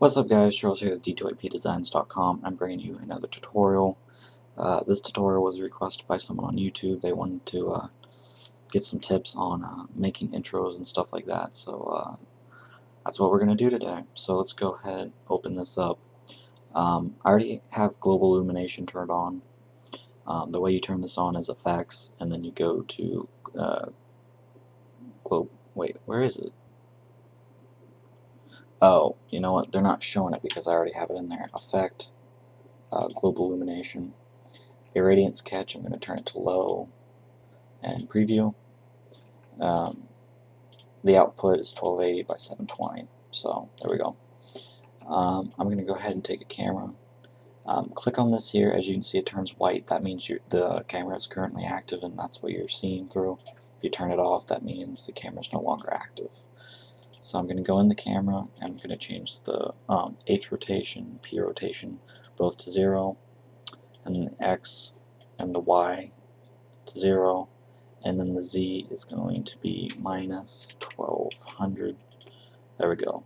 What's up guys, Charles here with D2APDesigns.com. I'm bringing you another tutorial. This tutorial was requested by someone on YouTube. They wanted to get some tips on making intros and stuff like that. So that's what we're going to do today. So let's go ahead, open this up. I already have global illumination turned on. The way you turn this on is effects, and then you go to wait, where is it? Oh, you know what? They're not showing it because I already have it in there. Effect, global illumination. Irradiance catch, I'm going to turn it to low and preview. The output is 1280 by 720, so there we go. I'm going to go ahead and take a camera. Click on this here. As you can see, it turns white. That means the camera is currently active, and that's what you're seeing through. If you turn it off, that means the camera is no longer active. So I'm going to go in the camera, and I'm going to change the H rotation, P rotation, both to 0, and the X and the Y to 0, and then the Z is going to be minus 1200. There we go.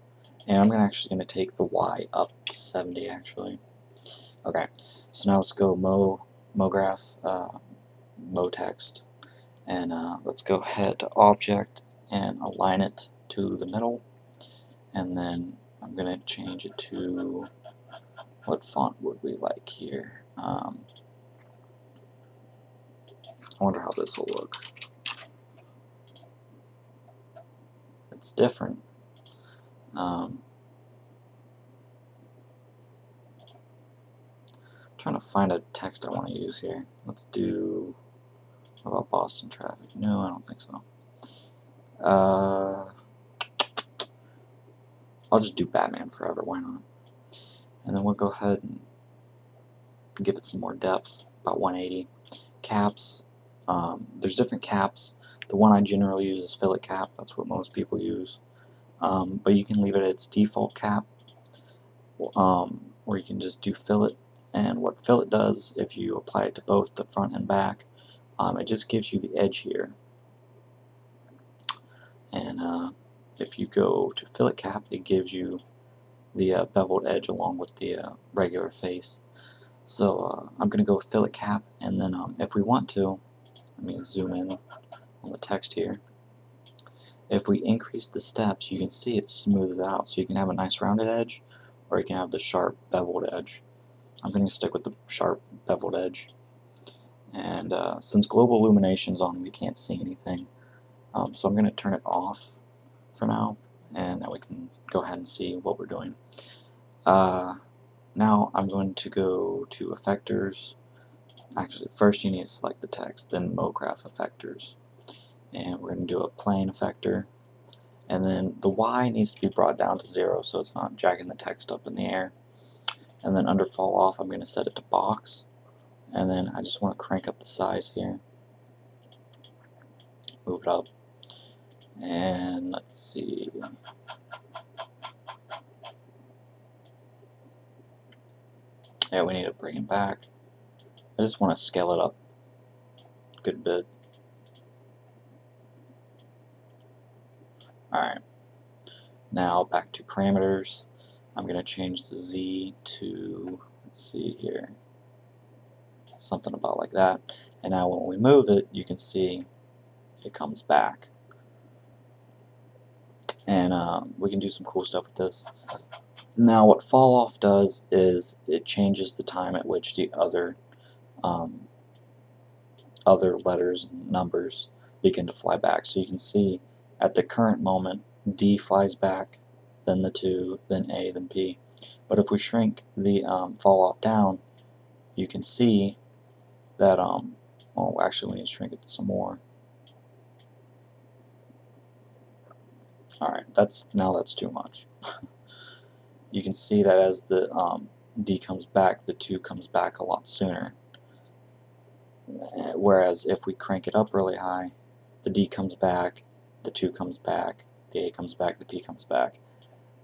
And I'm actually going to take the Y up to 70 actually. Okay, so now let's go MoGraph, MoText, and let's go ahead to Object and align it to the middle, and then I'm going to change it to, what font would we like here? I wonder how this will look. It's different. Trying to find a text I want to use here. Let's do, what about Boston traffic? No, I don't think so. I'll just do Batman Forever, why not? And then we'll go ahead and give it some more depth, about 180. Caps, there's different caps. The one I generally use is fillet cap, that's what most people use. But you can leave it at its default cap, or you can just do fillet. And what fillet does, if you apply it to both the front and back, it just gives you the edge here. And if you go to fillet cap, it gives you the beveled edge along with the regular face. So I'm going to go with fillet cap, and then if we want to, let me zoom in on the text here. If we increase the steps, you can see it smooths out. So you can have a nice rounded edge, or you can have the sharp beveled edge. I'm going to stick with the sharp beveled edge. And since global illumination is on, we can't see anything. So I'm going to turn it off for now, and now we can go ahead and see what we're doing. Now I'm going to go to effectors. Actually, first you need to select the text, then MoGraph effectors. And we're going to do a plane effector. And then the Y needs to be brought down to 0 so it's not jacking the text up in the air. And then under fall off, I'm going to set it to box. And then I just want to crank up the size here. Move it up. And let's see. Yeah, we need to bring it back. I just want to scale it up a good bit. Alright. Now back to parameters. I'm going to change the Z to, let's see here, something about like that. And now when we move it, you can see it comes back. And we can do some cool stuff with this. Now what fall off does is it changes the time at which the other letters and numbers begin to fly back. So you can see at the current moment D flies back, then the 2, then A, then P. But if we shrink the fall off down, you can see that well, actually we need to shrink it some more. Alright, that's too much. You can see that as the D comes back, the 2 comes back a lot sooner. Whereas if we crank it up really high, the D comes back, the 2 comes back, the A comes back, the P comes back.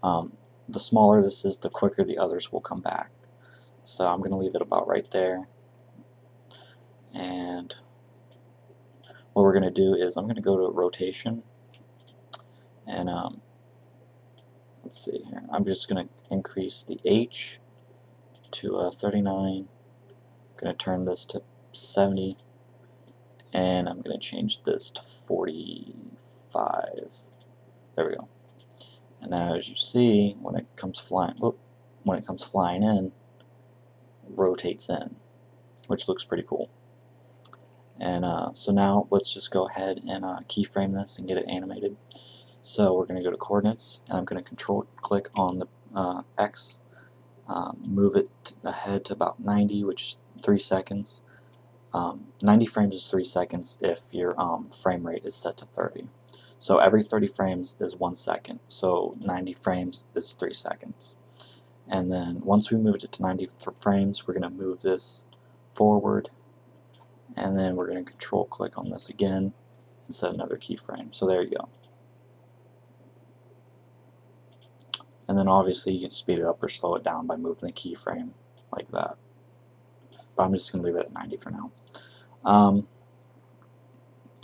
The smaller this is, the quicker the others will come back. So I'm going to leave it about right there. And what we're going to do is I'm going to go to rotation, and let's let's see here. I'm just going to increase the H to 39. I'm going to turn this to 70, and I'm going to change this to 45. There we go. And now, as you see, when it comes flying in, it rotates in, which looks pretty cool. And so now let's just go ahead and keyframe this and get it animated. So we're going to go to coordinates, and I'm going to control click on the X, move it ahead to about 90, which is 3 seconds. 90 frames is 3 seconds if your frame rate is set to 30. So every 30 frames is 1 second. So 90 frames is 3 seconds. And then once we moved it to 90 frames, we're going to move this forward, and then we're going to control click on this again and set another keyframe. So there you go. And then obviously you can speed it up or slow it down by moving the keyframe like that. But I'm just going to leave it at 90 for now.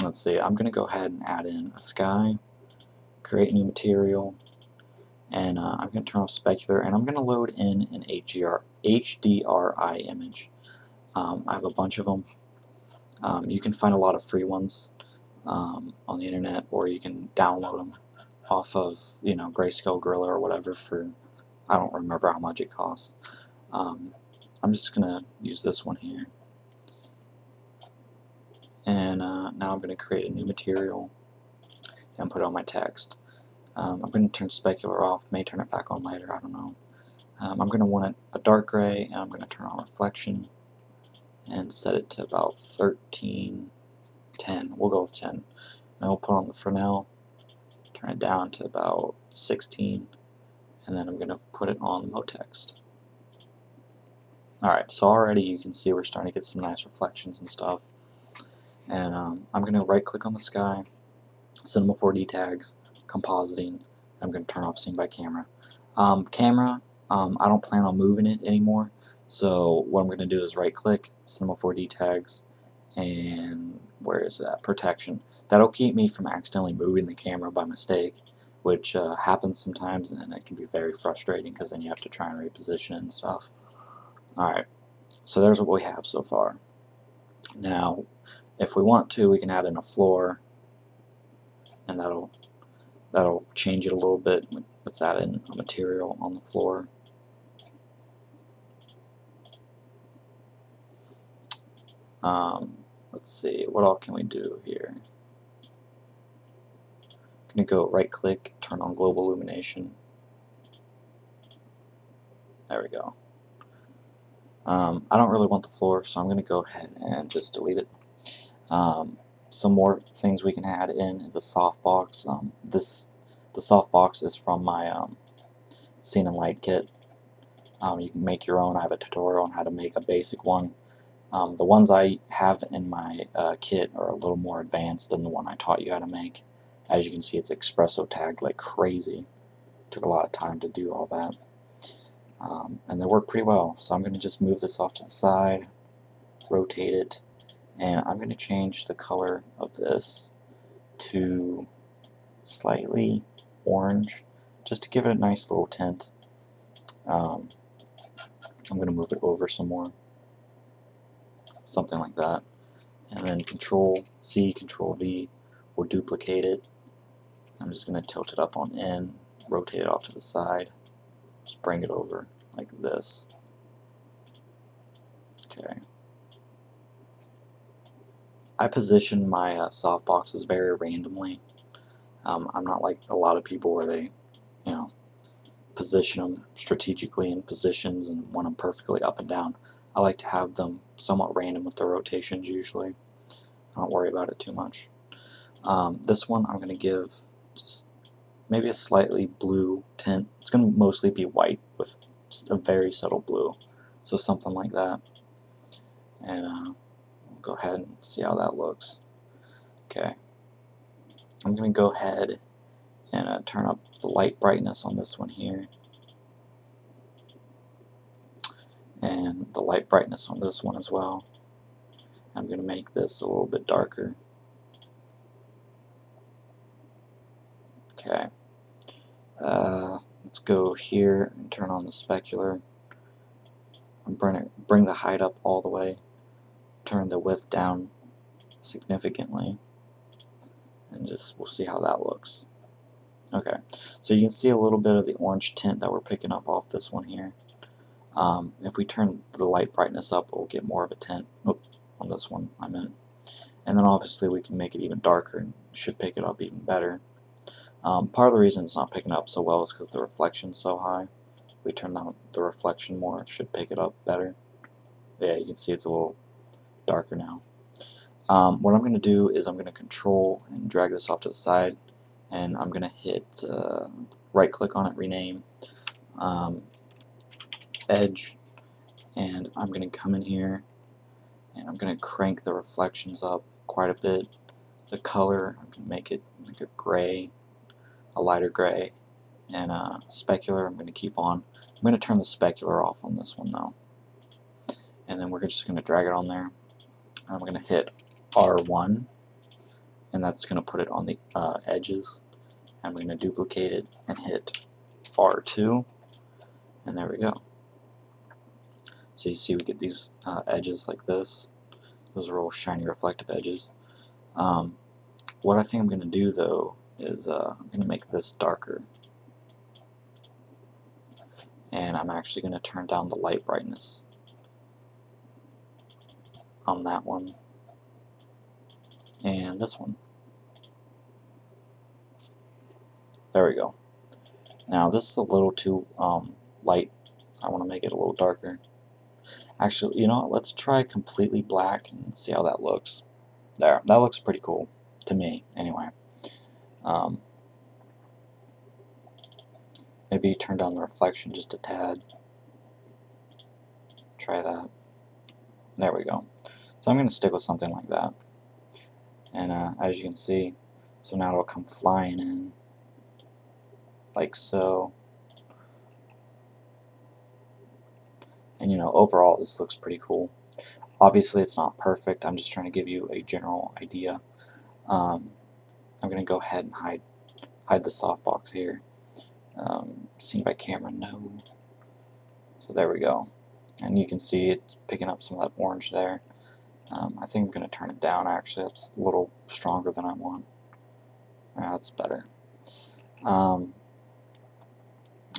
Let's see, I'm going to go ahead and add in a sky, create new material, and I'm going to turn off specular, and I'm going to load in an HDRI image. I have a bunch of them. You can find a lot of free ones on the internet, or you can download them off of, Grayscale Gorilla or whatever for, I don't remember how much it costs. I'm just going to use this one here. And now I'm going to create a new material and put on my text. I'm going to turn specular off, may turn it back on later, I don't know. I'm going to want it a dark gray, and I'm going to turn on reflection and set it to about 13, 10. We'll go with 10. And we'll put on the Fresnel, turn it down to about 16, and then I'm going to put it on the Motext. Alright, so already you can see we're starting to get some nice reflections and stuff. And I'm going to right click on the sky, Cinema 4D tags, compositing. I'm going to turn off scene by camera. I don't plan on moving it anymore, so what I'm going to do is right click, Cinema 4D tags, and where is that? Protection. That'll keep me from accidentally moving the camera by mistake, which happens sometimes, and it can be very frustrating because then you have to try and reposition it and stuff. Alright, so there's what we have so far. Now, if we want to, we can add in a floor, and that'll change it a little bit. Let's add in a material on the floor. Let's see, what all can we do here? I'm going to go right click, turn on global illumination. There we go. I don't really want the floor, so I'm going to go ahead and just delete it. Some more things we can add in is a softbox. The softbox is from my Scene and Light kit. You can make your own. I have a tutorial on how to make a basic one. The ones I have in my kit are a little more advanced than the one I taught you how to make. As you can see, it's espresso tagged like crazy. Took a lot of time to do all that. And they work pretty well. So I'm going to just move this off to the side, rotate it, and I'm going to change the color of this to slightly orange, just to give it a nice little tint. I'm going to move it over some more, something like that, and then Control C, Control V will duplicate it. I'm just going to tilt it up on N, rotate it off to the side, just bring it over like this. Okay. I position my softboxes very randomly. I'm not like a lot of people where they, position them strategically in positions and want them perfectly up and down. I like to have them somewhat random with the rotations usually. I don't worry about it too much. This one I'm going to give just maybe a slightly blue tint. It's going to mostly be white with just a very subtle blue. So something like that. And we'll go ahead and see how that looks. Okay. I'm going to go ahead and turn up the light brightness on this one here, and the light brightness on this one as well. I'm going to make this a little bit darker. Okay. Let's go here and turn on the specular. Bring the height up all the way. Turn the width down significantly, and we'll see how that looks. Okay, so you can see a little bit of the orange tint that we're picking up off this one here. If we turn the light brightness up, we'll get more of a tint. On this one, I meant. And then obviously we can make it even darker and should pick it up even better. Part of the reason it's not picking up so well is because the reflection's so high. If we turn down the reflection more, it should pick it up better. Yeah, you can see it's a little darker now. What I'm going to do is I'm going to control and drag this off to the side, and I'm going to hit right click on it, rename, edge, and I'm going to come in here and I'm going to crank the reflections up quite a bit. The color, I'm going to make it like a gray, a lighter gray, and specular I'm going to keep on. I'm going to turn the specular off on this one though, and then we're just going to drag it on there. I'm going to hit R1, and that's going to put it on the edges. I'm going to duplicate it and hit R2, and there we go. So you see we get these edges like this. Those are all shiny reflective edges. What I think I'm going to do though is I'm going to make this darker, and I'm actually going to turn down the light brightness on that one and this one. There we go. Now this is a little too light. I want to make it a little darker. Actually, you know what? Let's try completely black and see how that looks. There, that looks pretty cool to me, anyway. Maybe turn down the reflection just a tad. Try that. There we go. So I'm going to stick with something like that. And as you can see, so now it'll come flying in, like so. And you know, overall this looks pretty cool. Obviously it's not perfect, I'm just trying to give you a general idea. I'm going to go ahead and hide the softbox here. Seen by camera, no. So there we go. And you can see it's picking up some of that orange there. I think I'm going to turn it down actually, that's a little stronger than I want. That's better.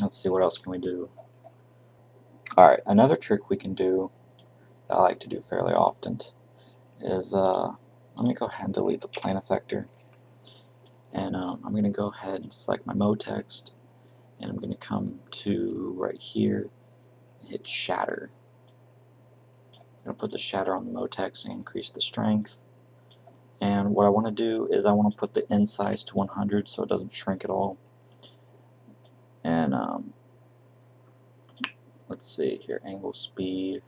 Let's see, what else can we do? Alright, another trick we can do that I like to do fairly often is, let me go ahead and delete the plane effector, and I'm going to go ahead and select my mode text, and I'm going to come to right here and hit shatter. I'm going to put the shatter on the mode text and increase the strength. And what I want to do is I want to put the in size to 100 so it doesn't shrink at all. And let's see here, angle speed,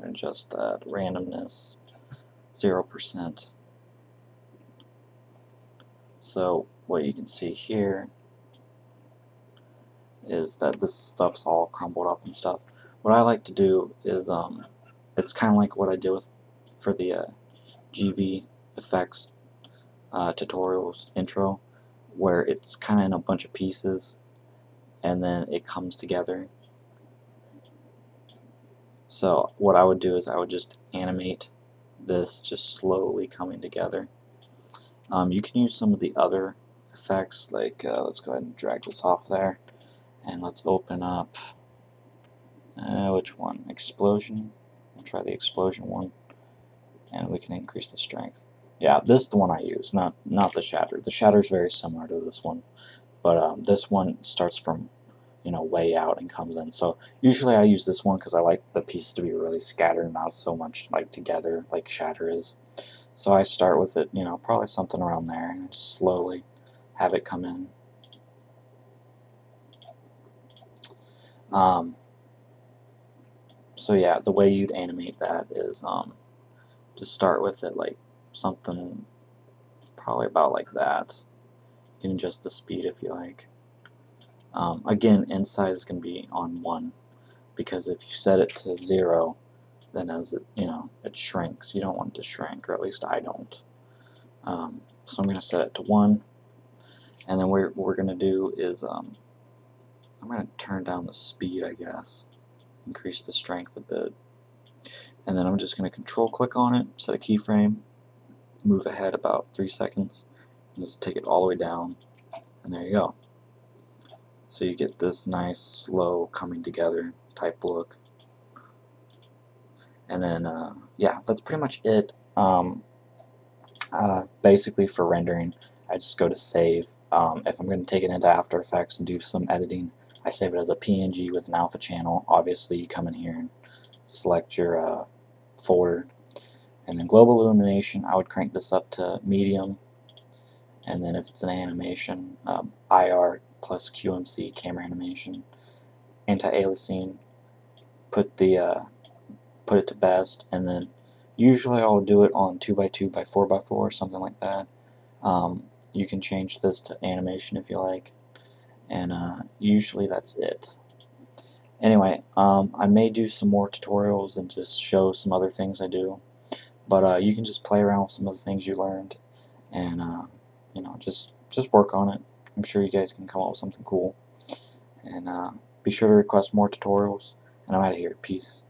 adjust that, randomness 0%. So what you can see here is that this stuff's all crumbled up and stuff. What I like to do is it's kind of like what I did for the GV effects tutorials intro, where it's kind of in a bunch of pieces and then it comes together. So what I would do is I would just animate this just slowly coming together. You can use some of the other effects, like let's go ahead and drag this off there, and let's open up which one? Explosion. We'll try the explosion one, and we can increase the strength. Yeah, this is the one I use, not the shatter. The shatter is very similar to this one, but this one starts from, you know, way out and comes in. So usually I use this one because I like the pieces to be really scattered, not so much like together like shatter is. So I start with it, you know, probably something around there, and just slowly have it come in. So yeah, the way you'd animate that is just start with it like something probably about like that. You can adjust the speed if you like. Again, in size is going to be on 1, because if you set it to 0, then as it, you know, it shrinks. You don't want it to shrink, or at least I don't. So I'm going to set it to 1, and then what we're going to do is I'm going to turn down the speed, I guess, increase the strength a bit, and then I'm just going to control click on it, set a keyframe, move ahead about 3 seconds, and just take it all the way down, and there you go. So you get this nice slow coming together type look. And then yeah, that's pretty much it. Basically for rendering, I just go to save. If I'm going to take it into After Effects and do some editing, I save it as a PNG with an alpha channel. Obviously you come in here and select your folder, and then global illumination, I would crank this up to medium, and then if it's an animation, IR plus QMC, camera animation, anti-aliasing, put it to best, and then usually I'll do it on 2x2 by 4x4, something like that. You can change this to animation if you like, and usually that's it. Anyway, I may do some more tutorials and just show some other things I do, but you can just play around with some of the things you learned, and you know, just work on it. I'm sure you guys can come up with something cool, and be sure to request more tutorials, and I'm out of here. Peace.